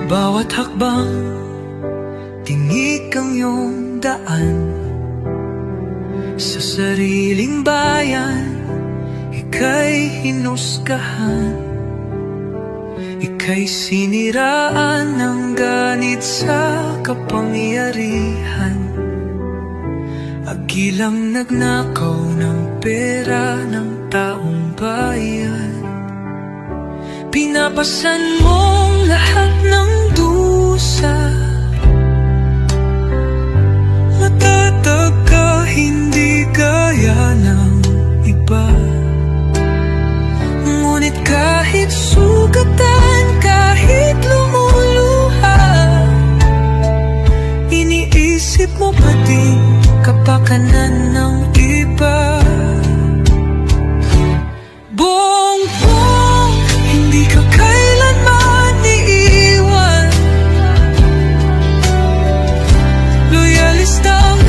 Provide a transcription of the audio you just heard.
Bawat hakbang, tinik ang iyong daan. Sa sariling bayan, ika'y hinusgahan. Ika'y siniraan ng ganit sa kapangyarihan. Agilang nagnakaw ng pera ng taong bayan. Pinapasan mong lahat ng dusa. Matatag ka, hindi gaya ng iba. Ngunit kahit sugatan, kahit lumuluha, iniisip mo pa din kapakanan ng iba. Bongbong, hindi ka kailanman iiwan. Loyalista ang